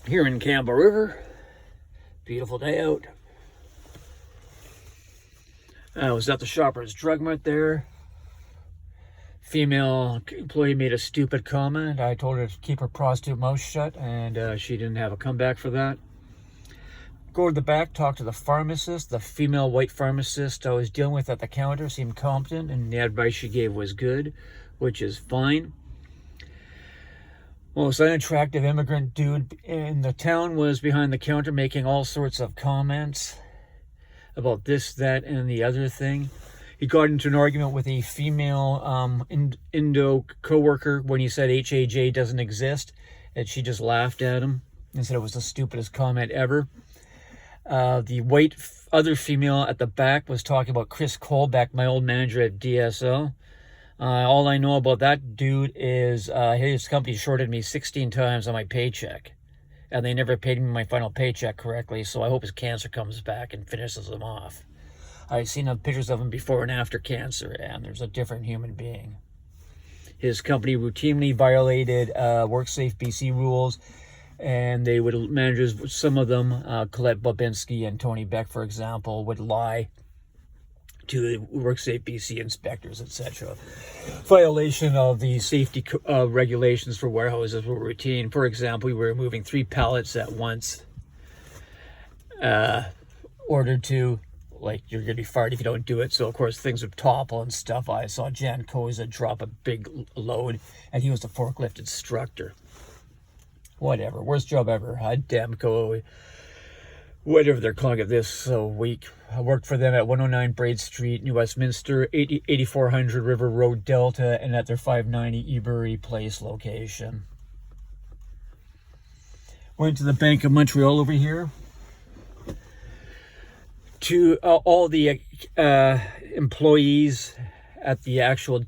here in Campbell River. Beautiful day out. I was at the Shoppers Drug Mart there. Female employee made a stupid comment. I told her to keep her prostitute mouth shut, and she didn't have a comeback for that. Go to the back, talk to the pharmacist. The female white pharmacist I was dealing with at the counter seemed competent, and the advice she gave was good, which is fine. Most unattractive immigrant dude in the town was behind the counter making all sorts of comments about this, that, and the other thing. He got into an argument with a female Indo co-worker when he said HAJ doesn't exist, and she just laughed at him and said it was the stupidest comment ever. The white other female at the back was talking about Chris Colbeck, my old manager at DSO. All I know about that dude is his company shorted me 16 times on my paycheck. And they never paid me my final paycheck correctly, so I hope his cancer comes back and finishes him off. I've seen pictures of him before and after cancer, and there's a different human being. His company routinely violated WorkSafe BC rules, and they would, managers, some of them, Colette Babinski and Tony Beck, for example, would lie to the WorkSafe BC inspectors, etc. Violation of the safety regulations for warehouses were routine. For example, we were moving 3 pallets at once. Ordered to, like, you're going to be fired if you don't do it. So, of course, things would topple and stuff. I saw Jan Koza drop a big load, and he was the forklift instructor. Whatever. Worst job ever. Demco, whatever they're calling it this week. I worked for them at 109 Braid Street, New Westminster, 8400 River Road, Delta, and at their 590 Ebury Place location. Went to the Bank of Montreal over here. To all the employees at the actual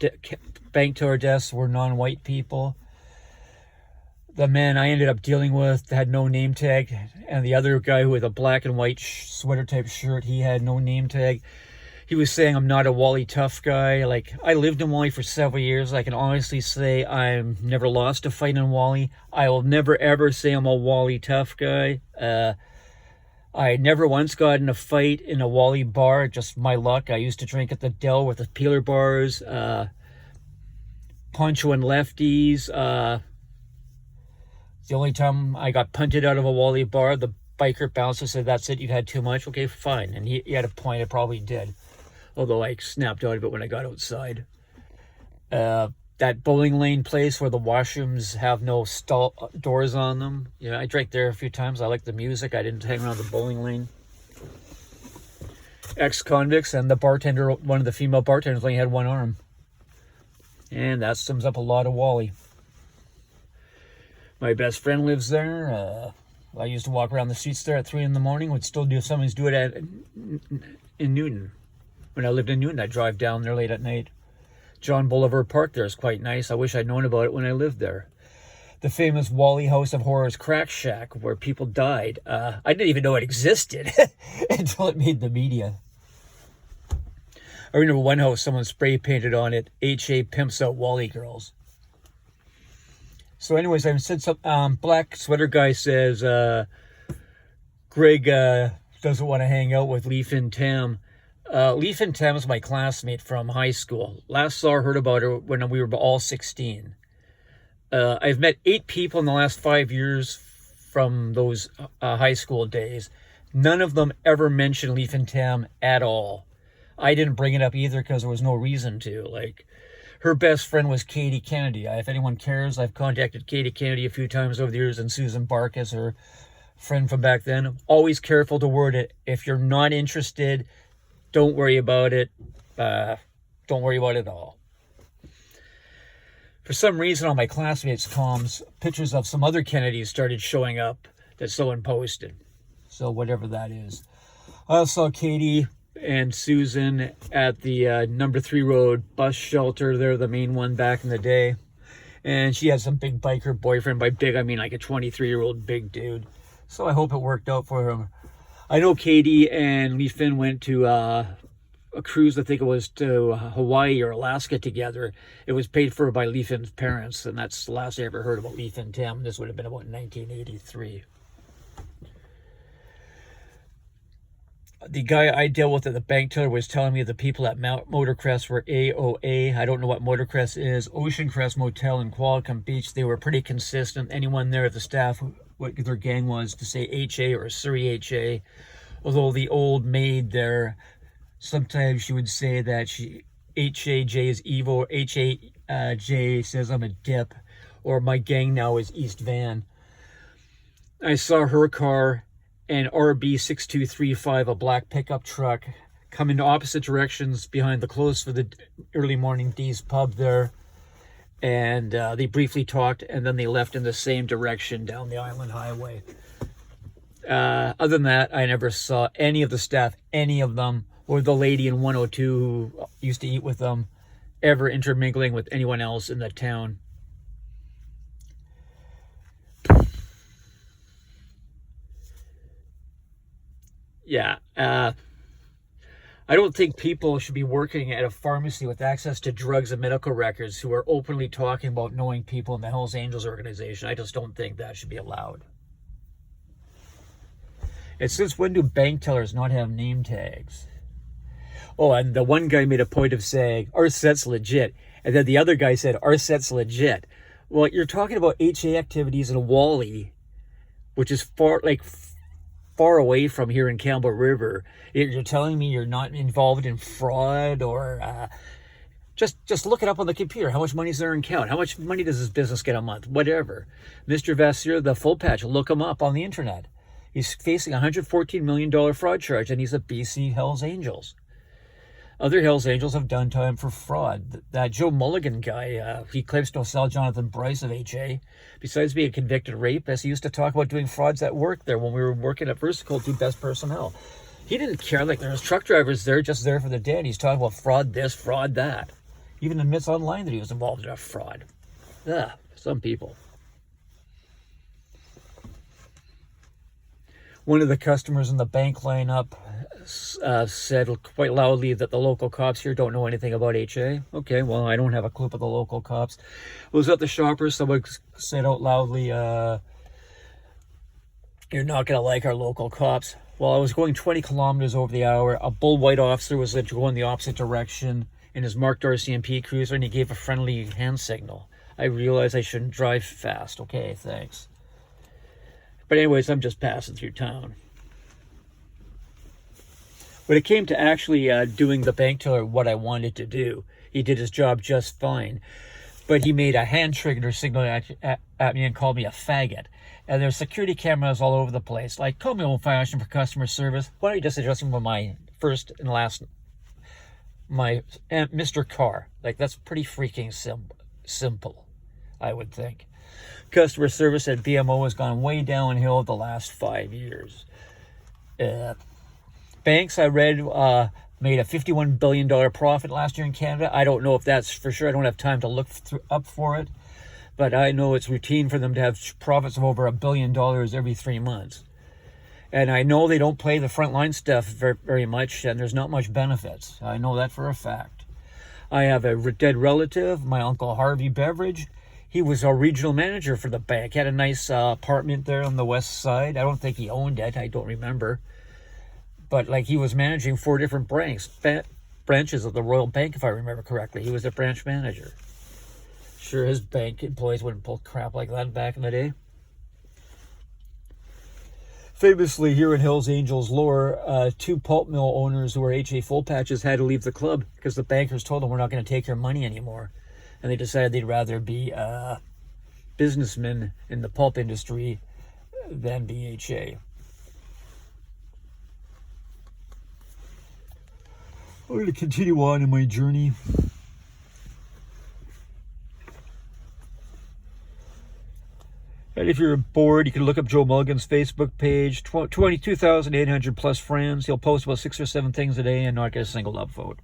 bank teller desks were non-white people. The man I ended up dealing with had no name tag, and the other guy who had a black and white sweater type shirt, he had no name tag. He was saying, I'm not a Wally tough guy. Like, I lived in Wally for several years. I can honestly say I'm never lost a fight in Wally. I will never ever say I'm a Wally tough guy. I never once got in a fight in a Wally bar, just my luck. I used to drink at the Dell with the peeler bars, Poncho and Lefties. The only time I got punted out of a Wally bar, the biker bouncer said, that's it, you've had too much. Okay, fine. And he had a point, I probably did. Although I snapped out of it when I got outside. That bowling lane place where the washrooms have no stall doors on them. You know, I drank there a few times. I liked the music. I didn't hang around the bowling lane. Ex-convicts, and the bartender, one of the female bartenders, only had one arm. And that sums up a lot of Wally. My best friend lives there. I used to walk around the streets there at 3 in the morning. Would still do sometimes do it in Newton. When I lived in Newton, I'd drive down there late at night. John Boulevard Park there is quite nice. I wish I'd known about it when I lived there. The famous Wally House of Horrors crack shack where people died. I didn't even know it existed until it made the media. I remember one house, someone spray painted on it, H.A. Pimps Out Wally Girls. So anyways, I said some black sweater guy says Greg doesn't want to hang out with Leaf and Tam. Leaf and Tam is my classmate from high school. Last saw or heard about her when we were all 16. I've met 8 people in the last 5 years from those high school days. None of them ever mentioned Leaf and Tam at all. I didn't bring it up either because there was no reason to. Like, her best friend was Katie Kennedy. If anyone cares, I've contacted Katie Kennedy a few times over the years, and Susan Barkas, her friend from back then. Always careful to word it. If you're not interested, don't worry about it. Don't worry about it at all. For some reason on my classmates' comms, pictures of some other Kennedys started showing up that someone posted. So whatever that is. I saw Katie and Susan at the number 3 road bus shelter. They're the main one back in the day. And she had some big biker boyfriend. By big, I mean like a 23-year-old big dude. So I hope it worked out for him. I know Katie and Lee Finn went to a cruise, I think it was to Hawaii or Alaska together. It was paid for by Lee Finn's parents. And that's the last I ever heard about Lee Finn Tam. This would have been about 1983. The guy I dealt with at the bank teller was telling me the people at Motorcrest were AOA. I don't know what Motorcrest is. Ocean Crest Motel in Qualicum Beach, they were pretty consistent. Anyone there at the staff, what their gang was, to say HA or Surrey HA. Although the old maid there, sometimes she would say that HAJ is evil, or HAJ says I'm a dip, or my gang now is East Van. I saw her car and RB6235, a black pickup truck, come in opposite directions behind the close for the early morning D's pub there. And they briefly talked, and then they left in the same direction down the Island Highway. Other than that, I never saw any of the staff, any of them, or the lady in 102 who used to eat with them, ever intermingling with anyone else in the town. Yeah, I don't think people should be working at a pharmacy with access to drugs and medical records who are openly talking about knowing people in the Hells Angels organization. I just don't think that should be allowed. And since when do bank tellers not have name tags? Oh, and the one guy made a point of saying, our set's legit. And then the other guy said, our set's legit. Well, you're talking about HA activities in Wally, which is far away from here in Campbell River. You're telling me you're not involved in fraud or just look it up on the computer. How much money is there in count? How much money does this business get a month? Whatever. Mr. Vasseur, the full patch, look him up on the internet. He's facing a $114 million fraud charge, and he's a BC Hells Angels. Other Hells Angels have done time for fraud. That Joe Mulligan guy, he claims to sell Jonathan Bryce of HA. Besides being a convicted rapist, he used to talk about doing frauds at work there when we were working at Vertical to Best Personnel. He didn't care, like there was truck drivers there, just there for the day, and he's talking about fraud this, fraud that. Even admits online that he was involved in a fraud. Some people. One of the customers in the bank lineup said quite loudly that the local cops here don't know anything about HA. Okay, well, I don't have a clue about the local cops. I was at the Shoppers. Someone said out loudly, you're not going to like our local cops. Well, I was going 20 kilometers over the hour. A bull white officer was going the opposite direction in his marked RCMP cruiser, and he gave a friendly hand signal. I realized I shouldn't drive fast. Okay, thanks. But anyways, I'm just passing through town. When it came to actually doing the bank teller what I wanted to do, he did his job just fine. But he made a hand trigger signal at me and called me a faggot. And there's security cameras all over the place. Like, call me old-fashioned for customer service. Why don't you just address me by my first and last, my Mr. Carr? Like, that's pretty freaking simple, I would think. Customer service at B.M.O has gone way downhill the last 5 years. Banks, I read, made a $51 billion profit last year in Canada. I don't know if that's for sure. I don't have time to look up for it. But I know it's routine for them to have profits of over $1 billion every 3 months. And I know they don't play the frontline stuff very much, and there's not much benefits. I know that for a fact. I have a dead relative, my Uncle Harvey Beveridge. He was a regional manager for the bank. Had a nice apartment there on the west side. I don't think he owned it. I don't remember. But like he was managing 4 different branches of the Royal Bank, if I remember correctly. He was a branch manager. Sure, his bank employees wouldn't pull crap like that back in the day. Famously, here in Hells Angels lore, 2 pulp mill owners who were HA full patches had to leave the club because the bankers told them, we're not going to take your money anymore. And they decided they'd rather be businessmen in the pulp industry than be HA. I'm going to continue on in my journey. And if you're bored, you can look up Joe Mulligan's Facebook page. 22,800 plus friends. He'll post about 6 or 7 things a day and not get a single love vote.